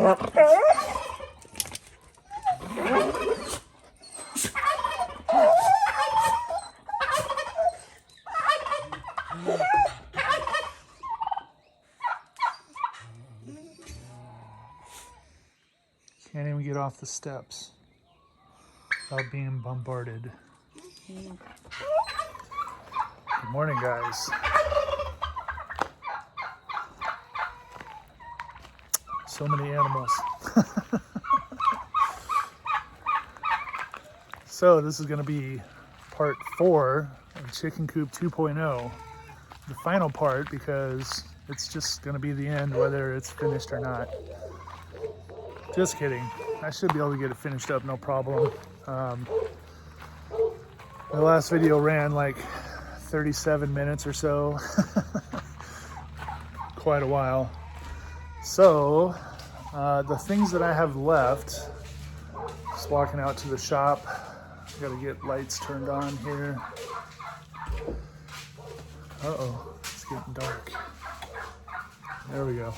Can't even get off the steps without being bombarded. Good morning, guys. So many animals. So this is going to be part 4 of Chicken Coop 2.0. The final part, because it's just going to be the end whether it's finished or not. Just kidding. I should be able to get it finished up, no problem. The last video ran like 37 minutes or so. Quite a while. So, the things that I have left, just walking out to the shop. Gotta get lights turned on here. Uh-oh, it's getting dark. There we go.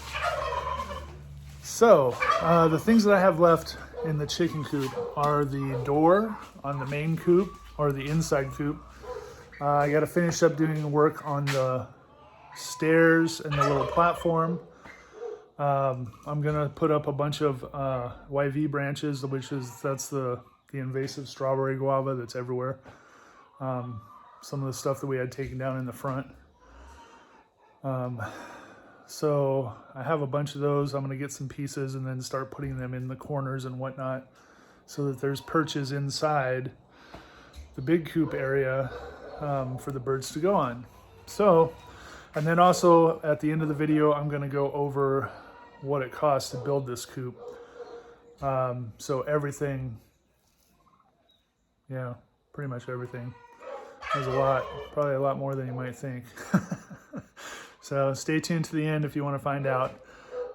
So, the things that I have left in the chicken coop are the door on the main coop, or the inside coop. I got to finish up doing work on the stairs and the little platform. I'm going to put up a bunch of YV branches, that's the invasive strawberry guava that's everywhere. Some of the stuff that we had taken down in the front. So I have a bunch of those. I'm going to get some pieces and then start putting them in the corners and whatnot so that there's perches inside the big coop area for the birds to go on. So, and then also at the end of the video, I'm going to go over what it costs to build this coop. So everything, yeah, pretty much everything. There's a lot, probably a lot more than you might think. So stay tuned to the end if you want to find out.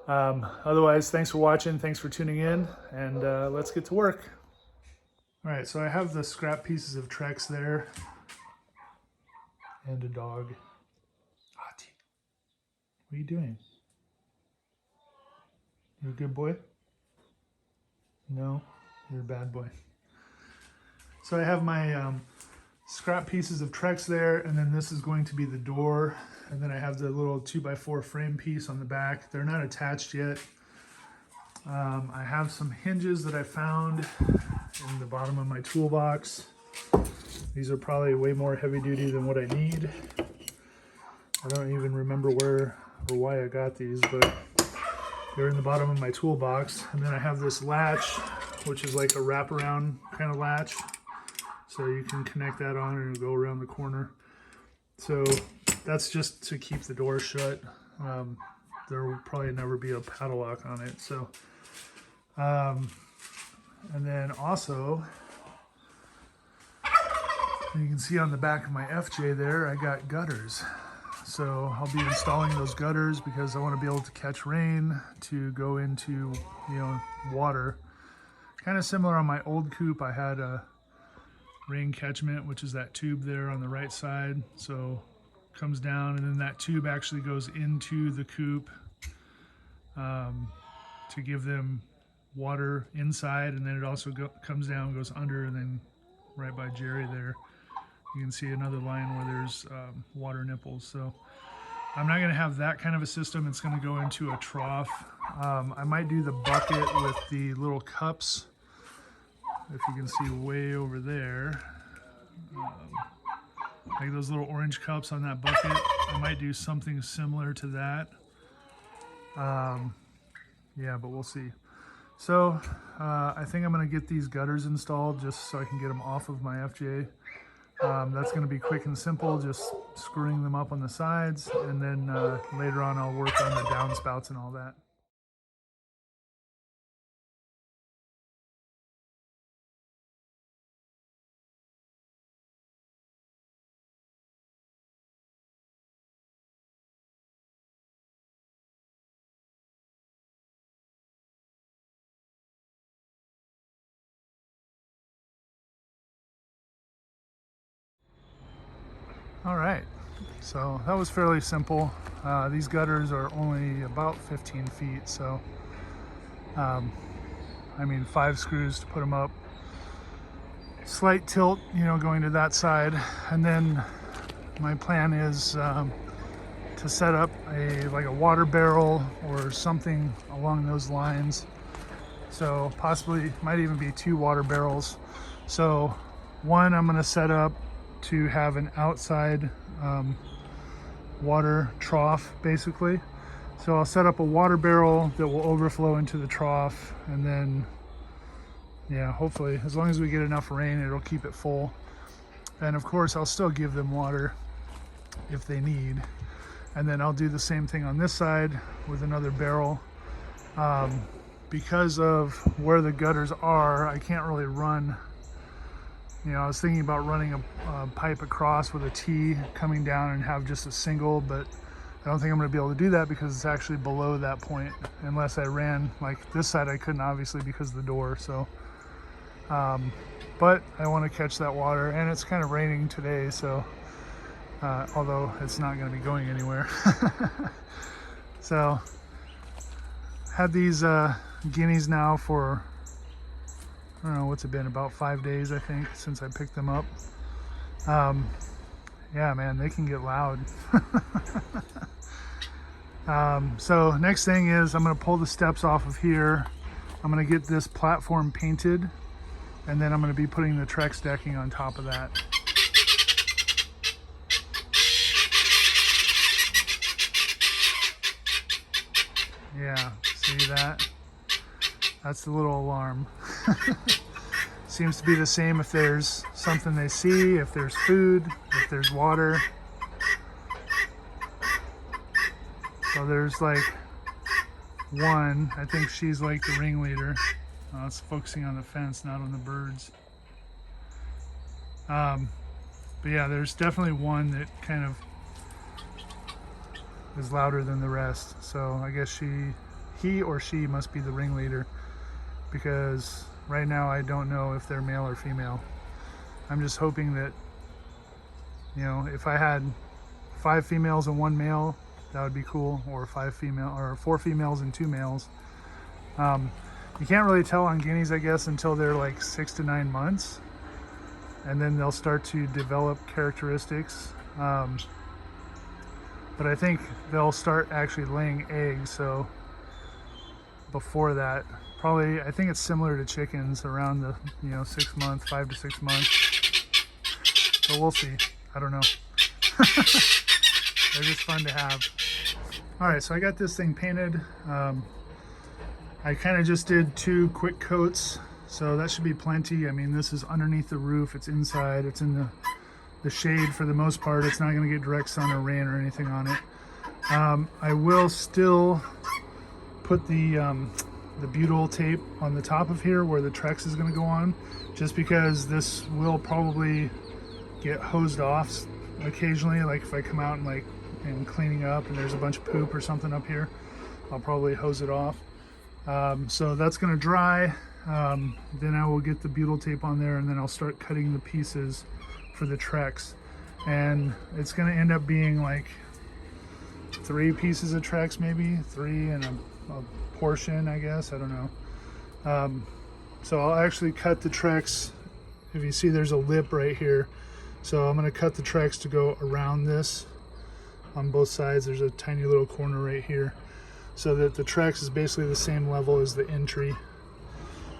Otherwise, thanks for watching, thanks for tuning in, and let's get to work. All right, so I have the scrap pieces of Trex there, and a dog. Hati, what are you doing? You a good boy? No, you're a bad boy. So I have my scrap pieces of Trex there, and then this is going to be the door, and then I have the little 2x4 frame piece on the back. They're not attached yet. I have some hinges that I found in the bottom of my toolbox. These are probably way more heavy duty than what I need. I don't even remember where or why I got these, but they're in the bottom of my toolbox. And then I have this latch, which is like a wraparound kind of latch. So you can connect that on and it'll go around the corner. So that's just to keep the door shut. There will probably never be a padlock on it. So, and then also, you can see on the back of my FJ there, I got gutters. So I'll be installing those gutters because I want to be able to catch rain to go into, water. Kind of similar on my old coop, I had a rain catchment, which is that tube there on the right side. So comes down, and then that tube actually goes into the coop to give them water inside, and then it also comes down, goes under, and then right by Jerry there you can see another line where there's water nipples. So I'm not going to have that kind of a system. It's going to go into a trough. I might do the bucket with the little cups, if you can see way over there, like those little orange cups on that bucket. I might do something similar to that. Yeah, but we'll see. So I think I'm going to get these gutters installed just so I can get them off of my FJ. That's going to be quick and simple, just screwing them up on the sides, and then later on I'll work on the downspouts and all that. All right, so that was fairly simple. These gutters are only about 15 feet, so I mean 5 screws to put them up. Slight tilt, you know, going to that side. And then my plan is to set up like a water barrel or something along those lines. So possibly might even be 2 water barrels. So one I'm going to set up to have an outside water trough basically. So I'll set up a water barrel that will overflow into the trough, and then yeah, hopefully as long as we get enough rain it'll keep it full. And of course I'll still give them water if they need. And then I'll do the same thing on this side with another barrel. Because of where the gutters are, I can't really run, you know, I was thinking about running a pipe across with a T coming down and have just a single, but I don't think I'm going to be able to do that because it's actually below that point, unless I ran like this side. I couldn't, obviously, because of the door. So but I want to catch that water, and it's kind of raining today, so although it's not going to be going anywhere. So had these guineas now for, I don't know, what's it been, about 5 days I think since I picked them up. Yeah, man, they can get loud. So next thing is I'm going to pull the steps off of here. I'm going to get this platform painted, and then I'm going to be putting the Trex decking on top of that. Yeah, see that? That's the little alarm. Seems to be the same if there's something they see, if there's food, if there's water. So there's like one, I think she's like the ringleader. It's focusing on the fence, not on the birds. But yeah, there's definitely one that kind of is louder than the rest. So I guess he or she must be the ringleader, because right now I don't know if they're male or female. I'm just hoping that, you know, if I had 5 females and 1 male, that would be cool, or 4 females and 2 males. You can't really tell on guineas, I guess, until they're like 6 to 9 months, and then they'll start to develop characteristics. But I think they'll start actually laying eggs, so before that, probably, I think it's similar to chickens around the, you know, 6 months, 5 to 6 months. But we'll see. I don't know. They're just fun to have. All right, so I got this thing painted. I kind of just did 2 quick coats, so that should be plenty. I mean, this is underneath the roof. It's inside. It's in the shade for the most part. It's not going to get direct sun or rain or anything on it. I will still put the butyl tape on the top of here where the Trex is going to go on, just because this will probably get hosed off occasionally. Like if I come out and cleaning up and there's a bunch of poop or something up here, I'll probably hose it off. So that's going to dry. Then I will get the butyl tape on there, and then I'll start cutting the pieces for the Trex. And it's going to end up being like 3 pieces of Trex, maybe 3 and a portion, I guess. I don't know. So I'll actually cut the Trex. If you see, there's a lip right here. So I'm going to cut the Trex to go around this on both sides. There's a tiny little corner right here, so that the Trex is basically the same level as the entry.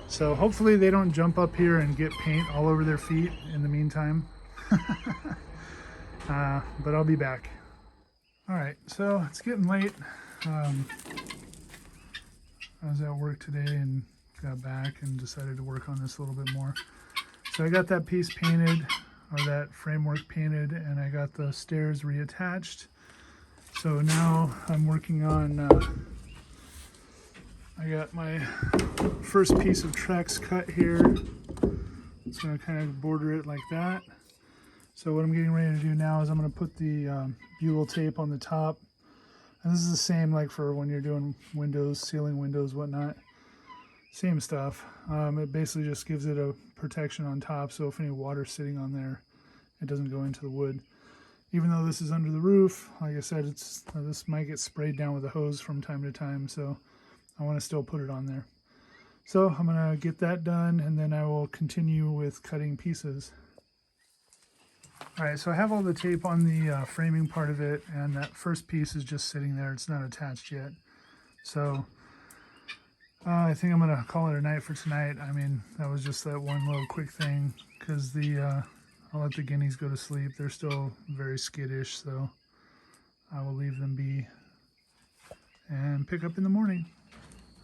So hopefully they don't jump up here and get paint all over their feet in the meantime. But I'll be back. All right, so it's getting late. I was at work today and got back and decided to work on this a little bit more. So I got that piece painted, or that framework painted, and I got the stairs reattached. So now I'm working on, I got my first piece of Trex cut here. It's going to kind of border it like that. So what I'm getting ready to do now is I'm going to put the butyl tape on the top. And this is the same like for when you're doing windows, ceiling windows, whatnot. Same stuff. It basically just gives it a protection on top, so if any water's sitting on there, it doesn't go into the wood. Even though this is under the roof, like I said, this might get sprayed down with a hose from time to time, so I want to still put it on there. So I'm gonna get that done and then I will continue with cutting pieces. All right, so I have all the tape on the framing part of it, and that first piece is just sitting there. It's not attached yet. So I think I'm gonna call it a night for tonight. I mean, that was just that one little quick thing because I'll let the guineas go to sleep. They're still very skittish, so I will leave them be and pick up in the morning.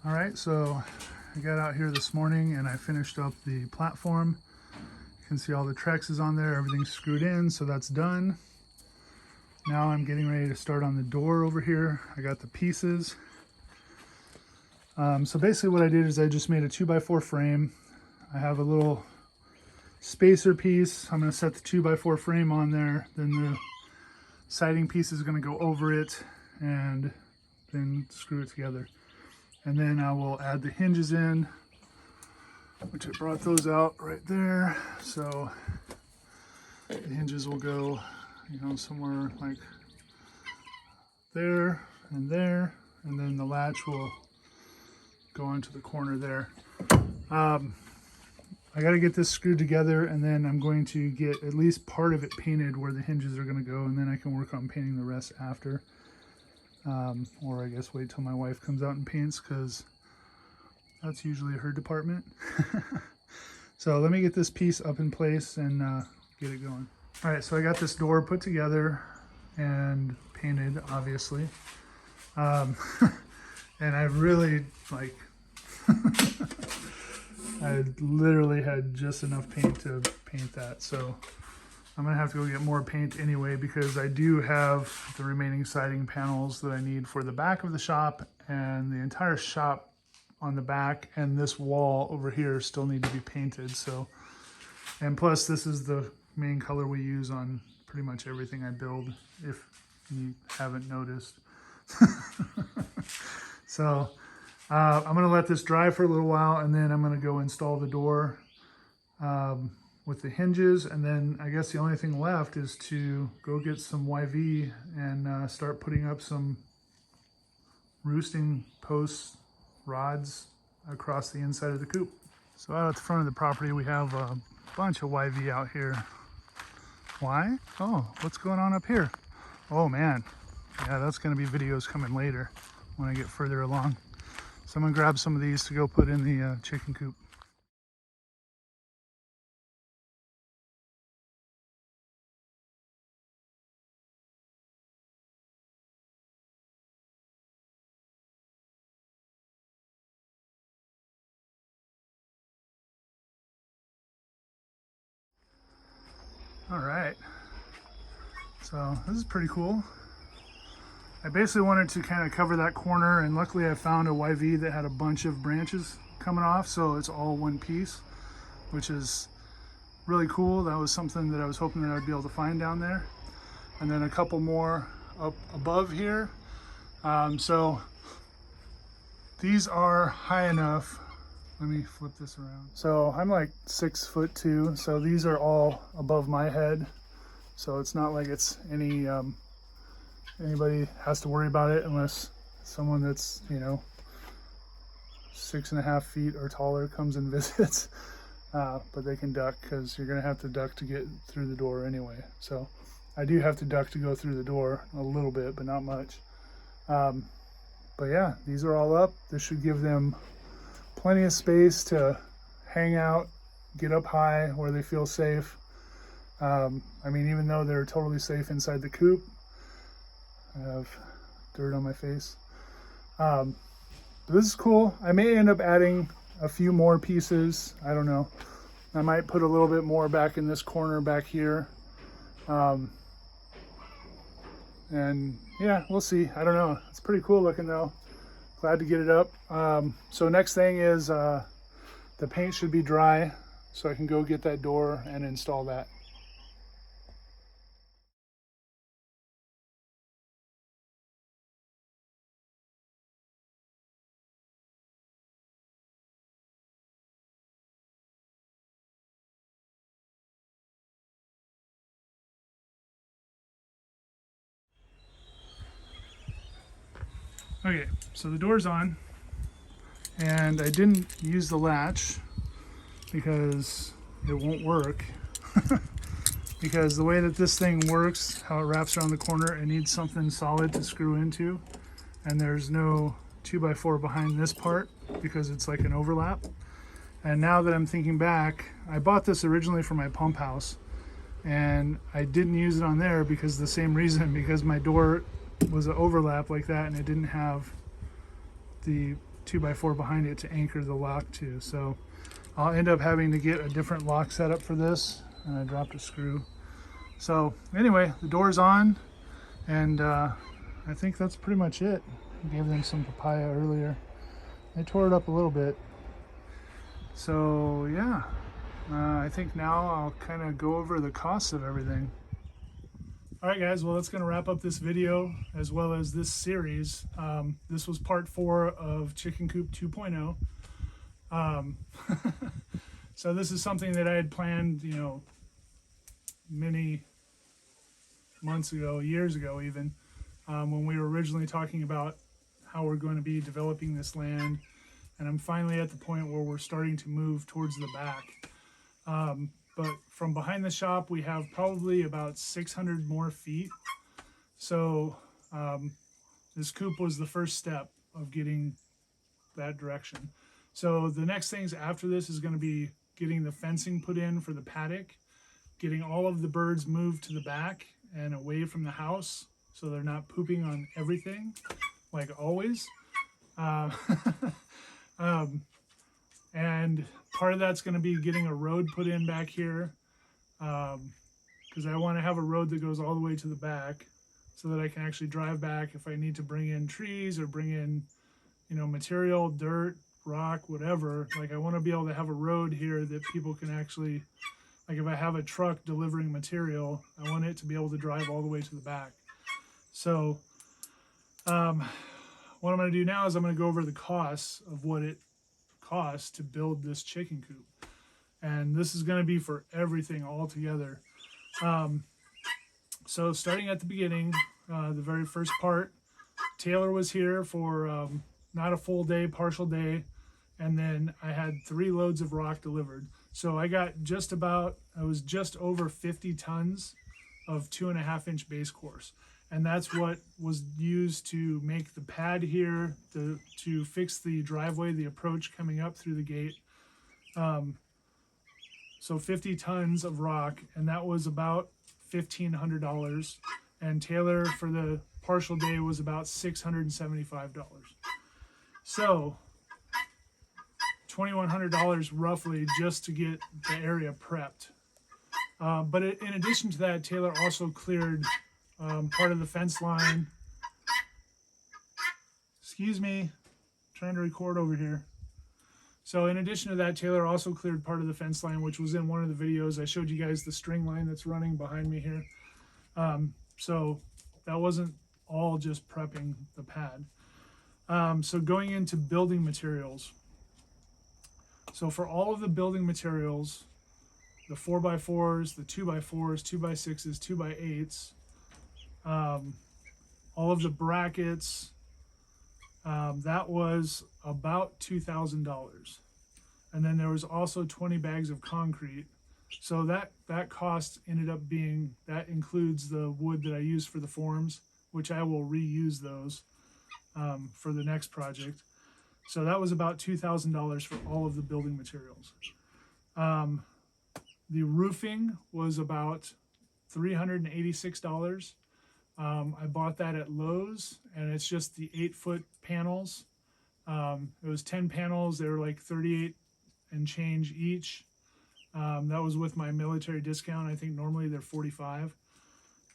All right, so I got out here this morning and I finished up the platform. You can see all the Trex is on there, everything's screwed in, so that's done. Now I'm getting ready to start on the door over here. I got the pieces. So basically what I did is I just made a 2x4 frame. I have a little spacer piece. I'm going to set the 2x4 frame on there. Then the siding piece is going to go over it and then screw it together. And then I will add the hinges in, which I brought those out right there. So the hinges will go, somewhere like there, and then the latch will go into the corner there. I got to get this screwed together, and then I'm going to get at least part of it painted where the hinges are going to go, and then I can work on painting the rest after. Or I guess wait till my wife comes out and paints, because that's usually her department. So let me get this piece up in place and get it going. All right, so I got this door put together and painted, obviously. And I really, I literally had just enough paint to paint that. So I'm gonna have to go get more paint anyway, because I do have the remaining siding panels that I need for the back of the shop, and the entire shop on the back and this wall over here still need to be painted. So, and plus this is the main color we use on pretty much everything I build, if you haven't noticed. So I'm going to let this dry for a little while, and then I'm going to go install the door with the hinges. And then I guess the only thing left is to go get some YV and start putting up some roosting posts, rods across the inside of the coop. So out at the front of the property, we have a bunch of YV out here. Why? Oh, what's going on up here? Oh man, yeah, that's going to be videos coming later when I get further along. So I'm going to grab some of these to go put in the chicken coop. All right, so this is pretty cool. I basically wanted to kind of cover that corner, and luckily I found a YV that had a bunch of branches coming off, so it's all one piece, which is really cool. That was something that I was hoping that I'd be able to find down there. And then a couple more up above here. So these are high enough. Let me flip this around. So I'm like 6'2", so these are all above my head. So it's not like it's any anybody has to worry about it, unless someone that's 6.5 feet or taller comes and visits. But they can duck, because you're gonna have to duck to get through the door anyway. So I do have to duck to go through the door a little bit, but not much. But yeah, these are all up. This should give them plenty of space to hang out, get up high where they feel safe. I mean, even though they're totally safe inside the coop, I have dirt on my face. But this is cool. I may end up adding a few more pieces. I don't know. I might put a little bit more back in this corner back here. And yeah, we'll see. I don't know. It's pretty cool looking though. Glad to get it up. So next thing is the paint should be dry, so I can go get that door and install that. Okay, so the door's on. and I didn't use the latch because it won't work. Because the way that this thing works, how it wraps around the corner, it needs something solid to screw into, and there's no 2x4 behind this part because it's like an overlap. And now that I'm thinking back, I bought this originally for my pump house, and I didn't use it on there because the same reason, because my door was an overlap like that and it didn't have the 2x4 behind it to anchor the lock to. So I'll end up having to get a different lock setup for this, and I dropped a screw. So anyway, the door's on, and I think that's pretty much it. I gave them some papaya earlier. I tore it up a little bit. So yeah, I think now I'll kind of go over the costs of everything. All right, guys, well, that's going to wrap up this video as well as this series. This was part 4 of Chicken Coop 2.0. So this is something that I had planned, you know, many months ago, years ago even, when we were originally talking about how we're going to be developing this land. And I'm finally at the point where we're starting to move towards the back. But from behind the shop, we have probably about 600 more feet. So this coop was the first step of getting that direction. So the next things after this is going to be getting the fencing put in for the paddock, getting all of the birds moved to the back and away from the house so they're not pooping on everything, like always. And part of that's going to be getting a road put in back here, because I want to have a road that goes all the way to the back so that I can actually drive back if I need to bring in trees or bring in, you know, material, dirt, rock, whatever. Like, I want to be able to have a road here that people can actually, like, if I have a truck delivering material, I want it to be able to drive all the way to the back. So what I'm going to do now is I'm going to go over the costs of what it costs to build this chicken coop. And this is going to be for everything all together. So starting at the beginning, the very first part, Taylor was here for not a full day, partial day. And then I had 3 loads of rock delivered. So I got I was just over 50 tons of 2.5-inch base course. And that's what was used to make the pad here, to fix the driveway, the approach coming up through the gate. So 50 tons of rock, and that was about $1,500. And Taylor for the partial day was about $675. So $2,100 roughly just to get the area prepped. But in addition to that, Taylor also cleared part of the fence line. Excuse me, trying to record over here. So in addition to that, Taylor also cleared part of the fence line, which was in one of the videos. I showed you guys the string line that's running behind me here. So that wasn't all just prepping the pad. So going into building materials. So for all of the building materials, the 4x4s, the 2x4s, 2x6s, 2x8s, all of the brackets, that was about $2,000. And then there was also 20 bags of concrete. So that cost ended up being, that includes the wood that I used for the forms, which I will reuse those for the next project. So that was about $2,000 for all of the building materials. The roofing was about $386. I bought that at Lowe's, and it's just the 8-foot panels. It was 10 panels. They were like 38 and change each. That was with my military discount. I think normally they're 45.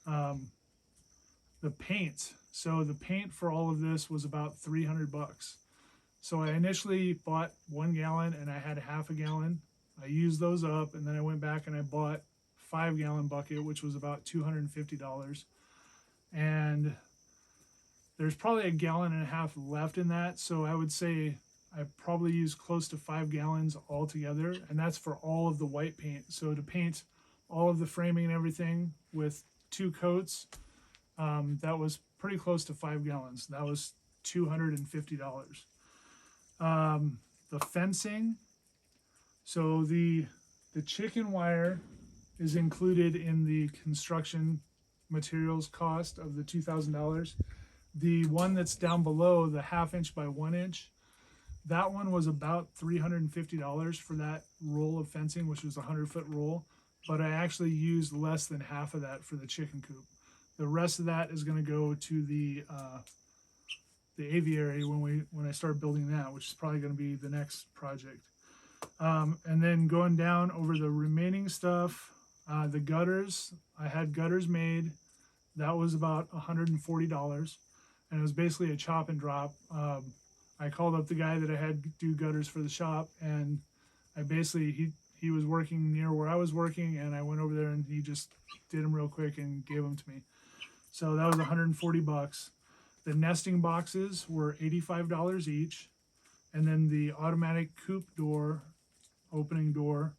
The paint. So the paint for all of this was about $300. So I initially bought 1 gallon and I had half a gallon. I used those up, and then I went back and I bought 5-gallon bucket, which was about $250. And there's probably 1.5 gallons left in that. So I would say I probably used close to 5 gallons altogether, and that's for all of the white paint. So to paint all of the framing and everything with 2 coats, that was pretty close to 5 gallons. That was $250. The fencing. So the chicken wire is included in the construction materials cost of the $2,000. The one that's down below, the 1/2 inch by 1 inch, that one was about $350 for that roll of fencing, which was a 100-foot roll. But I actually used less than half of that for the chicken coop. The rest of that is going to go to the aviary when I start building that, which is probably going to be the next project. And then going down over the remaining stuff, the gutters, I had gutters made. That was about $140, and it was basically a chop and drop. I called up the guy that I had do gutters for the shop, and I basically, he was working near where I was working, and I went over there and he just did them real quick and gave them to me. So that was $140. The nesting boxes were $85 each, and then the automatic coop door, opening door,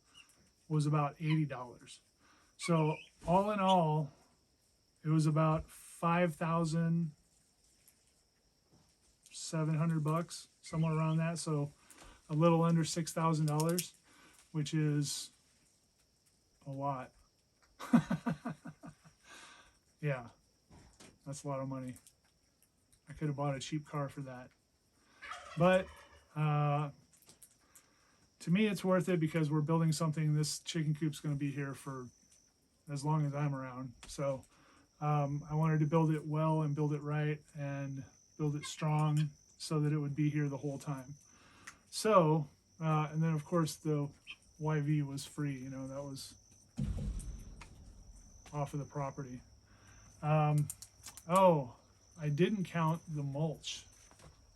was about $80. So all in all, it was about $5,700, somewhere around that. So a little under $6,000, which is a lot. Yeah, that's a lot of money. I could have bought a cheap car for that. But to me, it's worth it because we're building something. This chicken coop's going to be here for as long as I'm around. So I wanted to build it well and build it right and build it strong so that it would be here the whole time. So, and then of course the YV was free, you know, that was off of the property. Oh, I didn't count the mulch.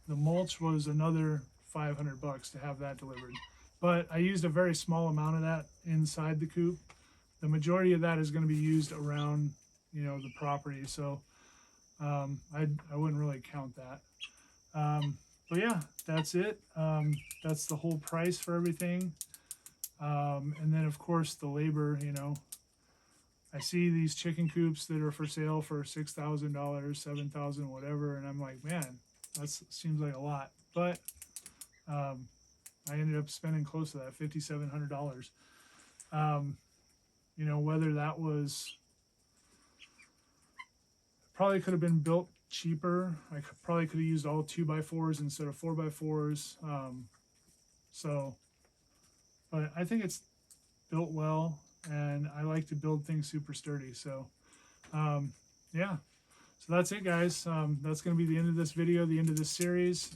The mulch was another $500 to have that delivered. But I used a very small amount of that inside the coop. The majority of that is going to be used around, you know, the property. So I wouldn't really count that. But yeah, that's it. That's the whole price for everything. And then of course the labor, you know, I see these chicken coops that are for sale for $6,000, $7,000, whatever. And I'm like, man, that seems like a lot. But I ended up spending close to that, $5,700. You know, whether that was, probably could have been built cheaper. I probably could have used all 2x4s instead of 4x4s. But I think it's built well, and I like to build things super sturdy. So, yeah. So that's it, guys. That's going to be the end of this video, the end of this series.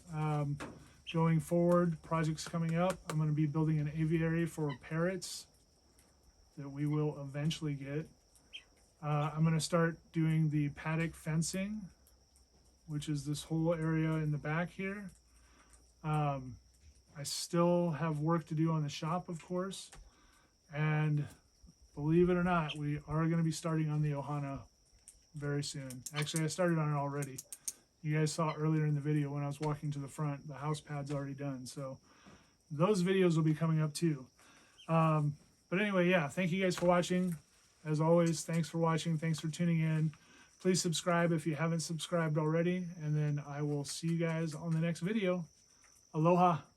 Going forward, projects coming up. I'm going to be building an aviary for parrots that we will eventually get. I'm going to start doing the paddock fencing, which is this whole area in the back here. I still have work to do on the shop, of course. And believe it or not, we are going to be starting on the Ohana very soon. Actually, I started on it already. You guys saw earlier in the video when I was walking to the front, the house pad's already done. So those videos will be coming up too. But anyway, yeah, thank you guys for watching. As always, thanks for watching. Thanks for tuning in. Please subscribe if you haven't subscribed already. And then I will see you guys on the next video. Aloha.